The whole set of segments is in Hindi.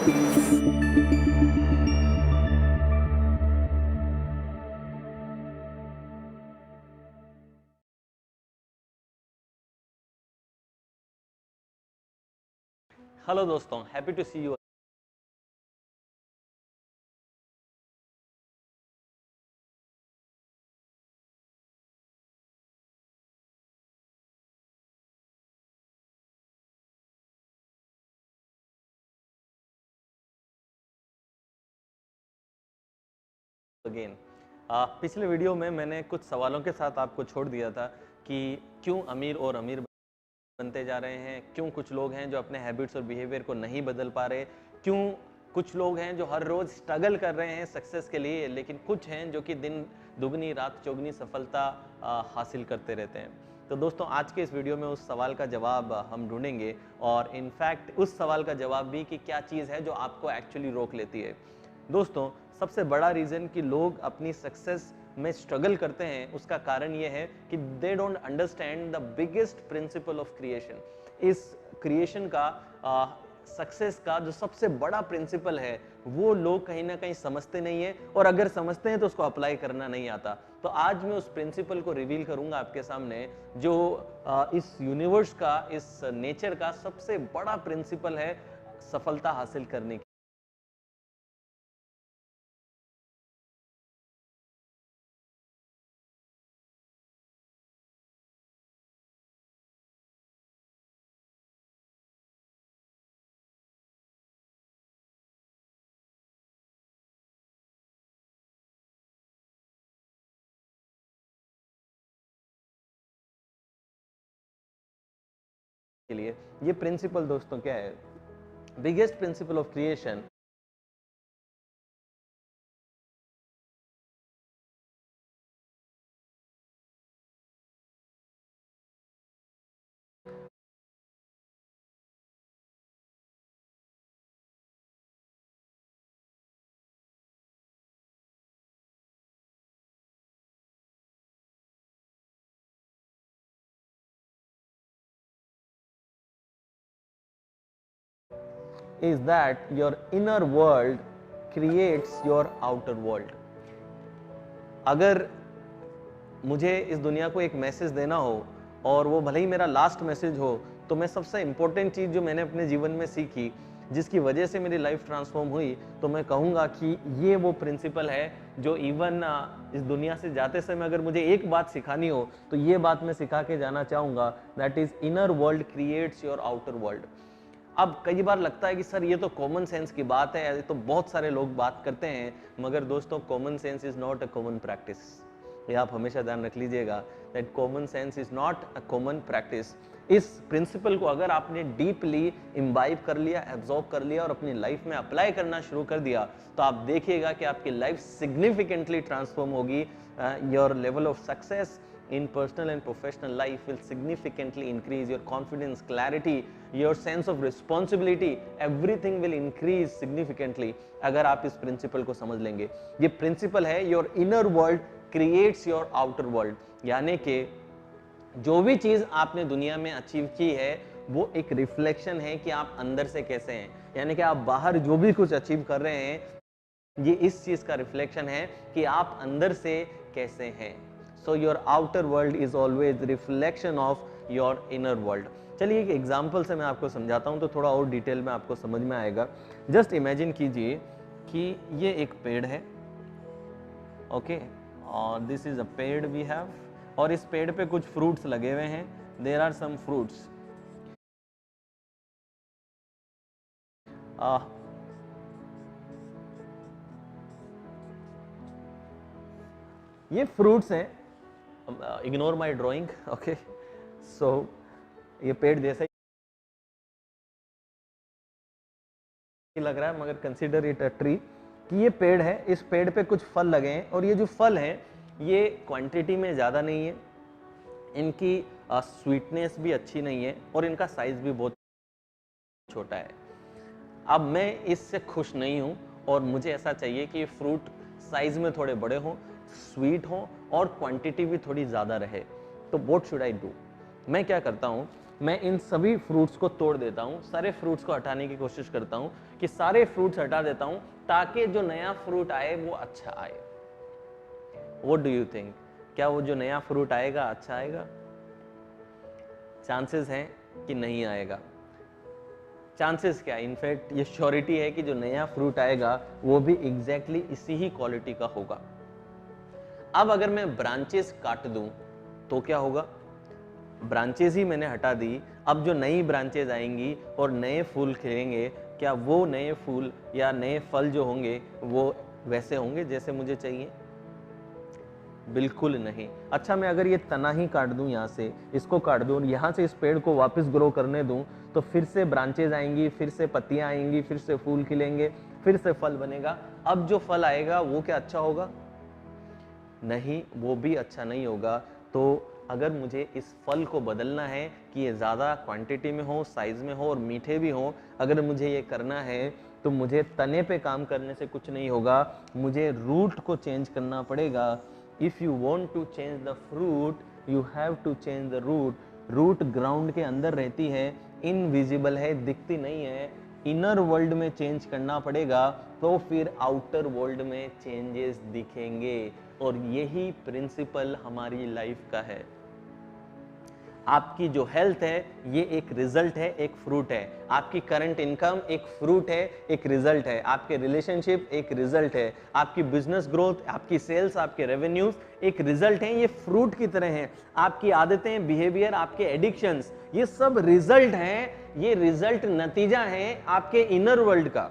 हेलो दोस्तों, happy to see you again. पिछले वीडियो में मैंने कुछ सवालों के साथ आपको छोड़ दिया था कि क्यों अमीर और अमीर बनते जा रहे हैं, क्यों कुछ लोग हैं जो अपने हैबिट्स और बिहेवियर को नहीं बदल पा रहे, क्यों कुछ लोग हैं जो हर रोज स्ट्रगल कर रहे हैं सक्सेस के लिए, लेकिन कुछ हैं जो कि दिन दुगनी रात चौगनी सफलता हासिल करते रहते हैं। तो दोस्तों, आज के इस वीडियो में उस सवाल का जवाब हम ढूंढेंगे और इनफैक्ट उस सवाल का जवाब भी कि क्या चीज़ है जो आपको एक्चुअली रोक लेती है। दोस्तों, सबसे बड़ा रीज़न कि लोग अपनी सक्सेस में स्ट्रगल करते हैं, उसका कारण ये है कि they don't understand the biggest principle of creation. इस क्रिएशन का सक्सेस का जो सबसे बड़ा प्रिंसिपल है वो लोग कहीं ना कहीं समझते नहीं है, और अगर समझते हैं तो उसको अप्लाई करना नहीं आता। तो आज मैं उस प्रिंसिपल को रिवील करूंगा आपके सामने, जो इस यूनिवर्स का, इस नेचर का सबसे बड़ा प्रिंसिपल है सफलता हासिल करने की। लिए ये प्रिंसिपल दोस्तों क्या है? Biggest principle of creation is that your inner world creates your outer world. अगर मुझे इस दुनिया को एक मैसेज देना हो, और वो भले ही मेरा लास्ट मैसेज हो, तो मैं सबसे इंपॉर्टेंट चीज़ जो मैंने अपने जीवन में सीखी, जिसकी वजह से मेरी लाइफ ट्रांसफॉर्म हुई, तो मैं कहूँगा कि ये वो प्रिंसिपल है जो इवन इस दुनिया से जाते समय अगर मुझे एक बात सिखानी हो तो ये बात मैं सिखा के जाना चाहूँगा, that is inner world creates your outer world. अब कई बार लगता है कि सर ये तो कॉमन सेंस की बात है, ये तो बहुत सारे लोग बात करते हैं, मगर दोस्तों common sense is not a common practice. ये आप हमेशा ध्यान रख लीजिएगा, that common sense is not a common practice. इस प्रिंसिपल को अगर आपने डीपली इम्बाइब कर लिया, एब्जॉर्ब कर लिया और अपनी लाइफ में अप्लाई करना शुरू कर दिया, तो आप देखिएगा कि आपकी लाइफ सिग्निफिकेंटली ट्रांसफॉर्म होगी। Your level of success in personal and professional life will significantly increase. Your confidence, clarity, your sense of responsibility, everything will increase significantly अगर आप इस प्रिंसिपल को समझ लेंगे। ये प्रिंसिपल है your inner world creates your outer world, यानी कि जो भी चीज आपने दुनिया में अचीव की है वो एक रिफ्लेक्शन है कि आप अंदर से कैसे हैं, यानी कि आप बाहर जो भी कुछ अचीव कर रहे हैं ये इस चीज का रिफ्लेक्शन है कि आप अंदर से कैसे हैं। So your outer world is always reflection of your inner world. चलिए एक एग्जाम्पल से मैं आपको समझाता हूं तो थोड़ा और डिटेल में आपको समझ में आएगा। जस्ट इमेजिन कीजिए कि ये एक पेड़ है, ओके, और दिस इज अ पेड़ वी हैव, और इस पेड़ पे कुछ फ्रूट्स लगे हुए हैं। There are some fruits. ये फ्रूट्स हैं, ignore my drawing, okay. So ये पेड़ जैसा ही लग रहा है, मगर कंसीडर इट अ ट्री, कि ये पेड़ है, इस पेड़ पे कुछ फल लगे हैं, और ये जो फल हैं ये क्वांटिटी में ज़्यादा नहीं है, इनकी स्वीटनेस भी अच्छी नहीं है, और इनका साइज भी बहुत छोटा है। अब मैं इससे खुश नहीं हूँ, और मुझे ऐसा चाहिए कि ये फ्रूट साइज में थोड़े बड़े हों, स्वीट हों, और क्वांटिटी भी थोड़ी ज़्यादा रहे। तो व्हाट शुड आई डू? मैं क्या करता हूँ, मैं इन सभी फ्रूट्स को तोड़ देता हूँ, सारे फ्रूट्स को हटाने की कोशिश करता हूँ, कि सारे फ्रूट्स हटा देता हूं ताकि जो नया फ्रूट आए वो अच्छा आए। व्हाट डू यू थिंक, क्या वो जो नया फ्रूट आएगा अच्छा आएगा? चांसेस हैं कि नहीं आएगा। चांसेस क्या, इनफैक्ट ये श्योरिटी है कि जो नया फ्रूट आएगा वो भी एग्जैक्टली इसी ही क्वालिटी का होगा। अब अगर मैं ब्रांचेस काट दूं तो क्या होगा? ब्रांचेस ही मैंने हटा दी, अब जो नई ब्रांचेस आएंगी और नए फूल खिलेंगे, क्या वो नए फूल या नए फल जो होंगे वो वैसे होंगे जैसे मुझे चाहिए? बिल्कुल नहीं। अच्छा, मैं अगर ये तना ही काट दूं, यहाँ से इसको काट दूं और यहाँ से इस पेड़ को वापस ग्रो करने दूं, तो फिर से ब्रांचेज आएंगी, फिर से पत्तियां आएंगी, फिर से फूल खिलेंगे, फिर से फल बनेगा। अब जो फल आएगा वो क्या अच्छा होगा? नहीं, वो भी अच्छा नहीं होगा। तो अगर मुझे इस फल को बदलना है कि ये ज़्यादा क्वांटिटी में हो, साइज में हो और मीठे भी हो, अगर मुझे ये करना है तो मुझे तने पे काम करने से कुछ नहीं होगा, मुझे रूट को चेंज करना पड़ेगा। If you want to change the fruit, you have to change the root. Root ground के अंदर रहती है, इनविजिबल है, दिखती नहीं है। इनर वर्ल्ड में चेंज करना पड़ेगा तो फिर आउटर वर्ल्ड में चेंजेस दिखेंगे। और यही प्रिंसिपल हमारी लाइफ का है। आपकी जो हेल्थ है ये एक रिजल्ट है, एक फ्रूट है। आपकी करंट इनकम एक फ्रूट है, एक रिजल्ट है। आपके रिलेशनशिप एक रिजल्ट है। आपकी बिजनेस ग्रोथ, आपकी सेल्स, आपके रेवेन्यूज एक रिजल्ट है, ये फ्रूट की तरह हैं। आपकी आदतें, बिहेवियर, आपके एडिक्शंस, ये सब रिजल्ट हैं। ये रिजल्ट नतीजा है आपके इनर वर्ल्ड का,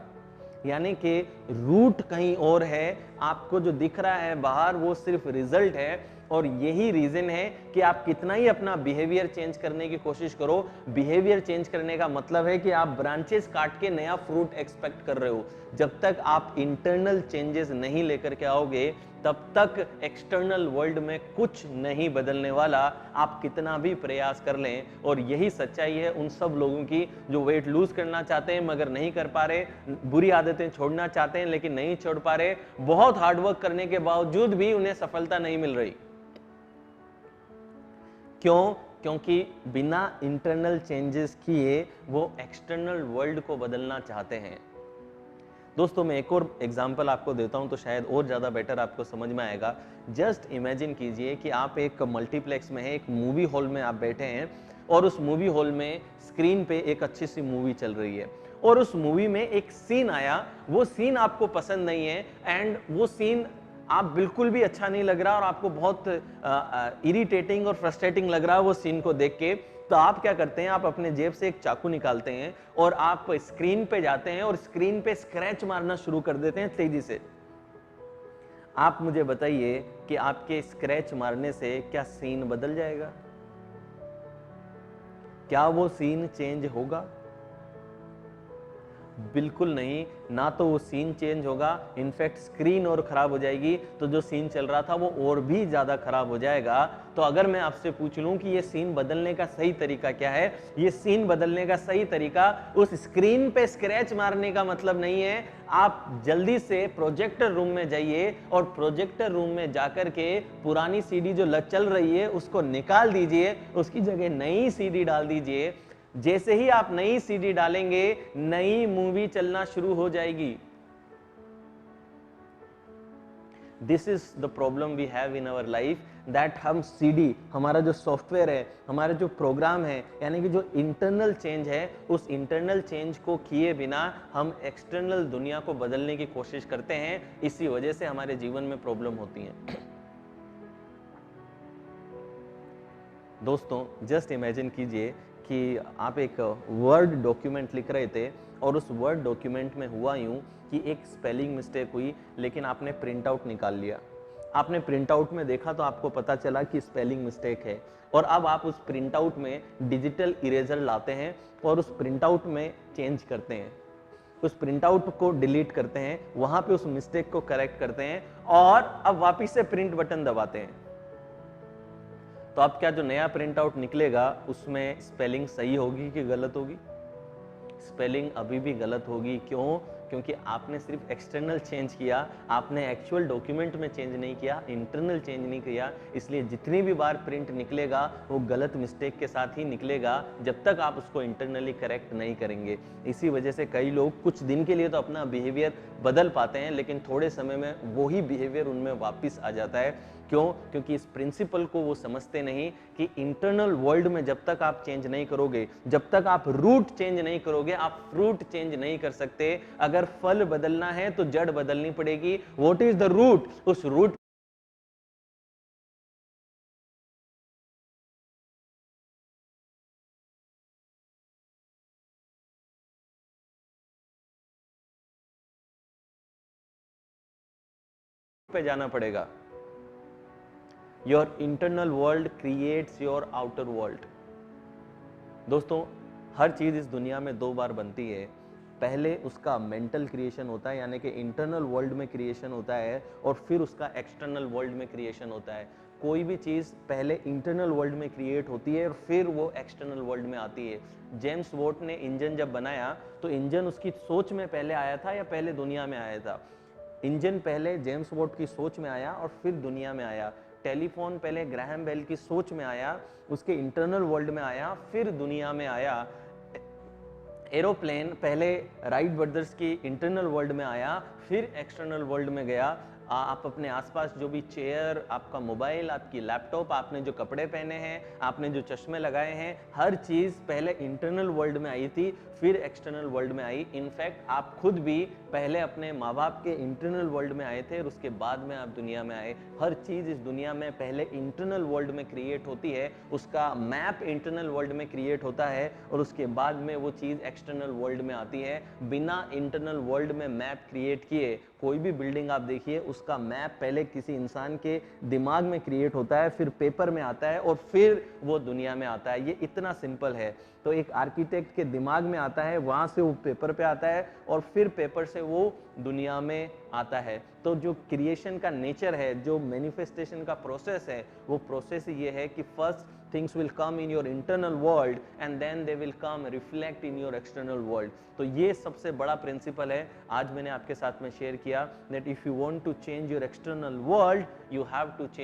यानी कि रूट कहीं और है। आपको जो दिख रहा है बाहर वो सिर्फ रिजल्ट है। और यही रीजन है कि आप कितना ही अपना बिहेवियर चेंज करने की कोशिश करो, बिहेवियर चेंज करने का मतलब है कि आप ब्रांचेस काट के नया फ्रूट एक्सपेक्ट कर रहे हो। जब तक आप इंटरनल चेंजेस नहीं लेकर के आओगे तब तक एक्सटर्नल वर्ल्ड में कुछ नहीं बदलने वाला, आप कितना भी प्रयास कर लें। और यही सच्चाई है उन सब लोगों की जो वेट लूज करना चाहते हैं मगर नहीं कर पा रहे, बुरी आदतें छोड़ना चाहते हैं लेकिन नहीं छोड़ पा रहे, बहुत हार्डवर्क करने के बावजूद भी उन्हें सफलता नहीं मिल रही। क्यों? क्योंकि बिना इंटरनल चेंजेस किए वो एक्सटर्नल वर्ल्ड को बदलना चाहते हैं। दोस्तों, मैं एक और एग्जांपल आपको देता हूं तो शायद और ज़्यादा बेटर आपको समझ में आएगा। जस्ट इमेजिन कीजिए कि आप एक मल्टीप्लेक्स में हैं, एक मूवी हॉल में आप बैठे हैं और उस मूवी हॉल में स्क्रीन पे एक अच्छी सी मूवी चल रही है और उस मूवी में एक सीन आया, वो सीन आपको पसंद नहीं है एंड वो सीन आप बिल्कुल भी अच्छा नहीं लग रहा और आपको बहुत इरिटेटिंग और फ्रस्ट्रेटिंग लग रहा है वो सीन को देख के। तो आप क्या करते हैं, आप अपने जेब से एक चाकू निकालते हैं और आप स्क्रीन पे जाते हैं और स्क्रीन पे स्क्रैच मारना शुरू कर देते हैं तेजी से। आप मुझे बताइए कि आपके स्क्रैच मारने से क्या सीन बदल जाएगा? क्या वो सीन चेंज होगा? बिल्कुल नहीं। ना तो वो सीन चेंज होगा, इनफैक्ट स्क्रीन और खराब हो जाएगी, तो जो सीन चल रहा था वो और भी ज्यादा खराब हो जाएगा। तो अगर मैं आपसे पूछ लूं कि ये सीन बदलने का सही तरीका क्या है, ये सीन बदलने का सही तरीका उस स्क्रीन पे स्क्रैच मारने का मतलब नहीं है। आप जल्दी से प्रोजेक्टर रूम में जाइए और प्रोजेक्टर रूम में जाकर के पुरानी सीडी जो चल रही है उसको निकाल दीजिए, उसकी जगह नई सीडी डाल दीजिए। जैसे ही आप नई सीडी डालेंगे नई मूवी चलना शुरू हो जाएगी। This is the problem we have in our life, that हम सीडी, हमारा जो सॉफ्टवेयर है, हमारे जो प्रोग्राम है, यानी कि जो इंटरनल चेंज है, उस इंटरनल चेंज को किए बिना हम एक्सटर्नल दुनिया को बदलने की कोशिश करते हैं। इसी वजह से हमारे जीवन में प्रॉब्लम होती है। दोस्तों, जस्ट इमेजिन कीजिए कि आप एक वर्ड डॉक्यूमेंट लिख रहे थे और उस वर्ड डॉक्यूमेंट में हुआ यूं कि एक स्पेलिंग मिस्टेक हुई, लेकिन आपने प्रिंट आउट निकाल लिया। आपने प्रिंट आउट में देखा तो आपको पता चला कि स्पेलिंग मिस्टेक है, और अब आप उस प्रिंट आउट में डिजिटल इरेजर लाते हैं और उस प्रिंट आउट में चेंज करते हैं, उस प्रिंट आउट को डिलीट करते हैं, वहां पे उस मिस्टेक को करेक्ट करते हैं और अब वापिस से प्रिंट बटन दबाते हैं। तो अब क्या जो नया प्रिंट आउट निकलेगा उसमें स्पेलिंग सही होगी कि गलत होगी? स्पेलिंग अभी भी गलत होगी। क्यों? क्योंकि आपने सिर्फ एक्सटर्नल चेंज किया, आपने एक्चुअल डॉक्यूमेंट में चेंज नहीं किया, इंटरनल चेंज नहीं किया। इसलिए जितनी भी बार प्रिंट निकलेगा वो गलत मिस्टेक के साथ ही निकलेगा, जब तक आप उसको इंटरनली करेक्ट नहीं करेंगे। इसी वजह से कई लोग कुछ दिन के लिए तो अपना बिहेवियर बदल पाते हैं, लेकिन थोड़े समय में वही बिहेवियर उनमें वापस आ जाता है। क्यों? क्योंकि इस प्रिंसिपल को वो समझते नहीं कि इंटरनल वर्ल्ड में जब तक आप चेंज नहीं करोगे, जब तक आप रूट चेंज नहीं करोगे, आप फ्रूट चेंज नहीं कर सकते। अगर फल बदलना है तो जड़ बदलनी पड़ेगी। What is the root? उस रूट पे जाना पड़ेगा। Your internal world creates your outer world. दोस्तों, हर चीज इस दुनिया में दो बार बनती है। पहले उसका मेंटल क्रिएशन होता है, यानी कि इंटरनल वर्ल्ड में क्रिएशन होता है, और फिर उसका एक्सटर्नल वर्ल्ड में क्रिएशन होता है। कोई भी चीज पहले इंटरनल वर्ल्ड में क्रिएट होती है और फिर वो एक्सटर्नल वर्ल्ड में आती है। जेम्स वॉट ने इंजन जब बनाया तो इंजन उसकी सोच में पहले आया था या पहले दुनिया में आया था? इंजन पहले जेम्स वॉट की सोच में आया और फिर दुनिया में आया। टेलीफोन पहले ग्राहम बेल की सोच में आया, उसके इंटरनल वर्ल्ड में आया, फिर दुनिया में आया। एरोप्लेन पहले राइट ब्रदर्स की इंटरनल वर्ल्ड में आया, फिर एक्सटर्नल वर्ल्ड में गया। आप अपने आसपास जो भी चेयर, आपका मोबाइल, आपकी लैपटॉप, आपने जो कपड़े पहने हैं, आपने जो चश्मे लगाए हैं, हर चीज़ पहले इंटरनल वर्ल्ड में आई थी, फिर एक्सटर्नल वर्ल्ड में आई। इनफैक्ट आप खुद भी पहले अपने माँ बाप के इंटरनल वर्ल्ड में आए थे और उसके बाद में आप दुनिया में आए। हर चीज़ इस दुनिया में पहले इंटरनल वर्ल्ड में क्रिएट होती है, उसका मैप इंटरनल वर्ल्ड में क्रिएट होता है और उसके बाद में वो चीज़ एक्सटर्नल वर्ल्ड में आती है। बिना इंटरनल वर्ल्ड में मैप क्रिएट किए कोई भी बिल्डिंग आप देखिए, उसका मैप पहले किसी इंसान के दिमाग में क्रिएट होता है, फिर पेपर में आता है और फिर वो दुनिया में आता है। ये इतना सिंपल है। तो एक आर्किटेक्ट के दिमाग में आता है, वहां से वो पेपर पे आता है और फिर पेपर से वो दुनिया में आता है। तो जो क्रिएशन का नेचर है, जो मैनिफेस्टेशन का प्रोसेस है, वो प्रोसेस ये है कि first things will come in your internal world and then they will come reflect in your external world। तो ये सबसे बड़ा प्रिंसिपल है, आज मैंने आपके साथ में शेयर किया that if you want to change your external world you have to change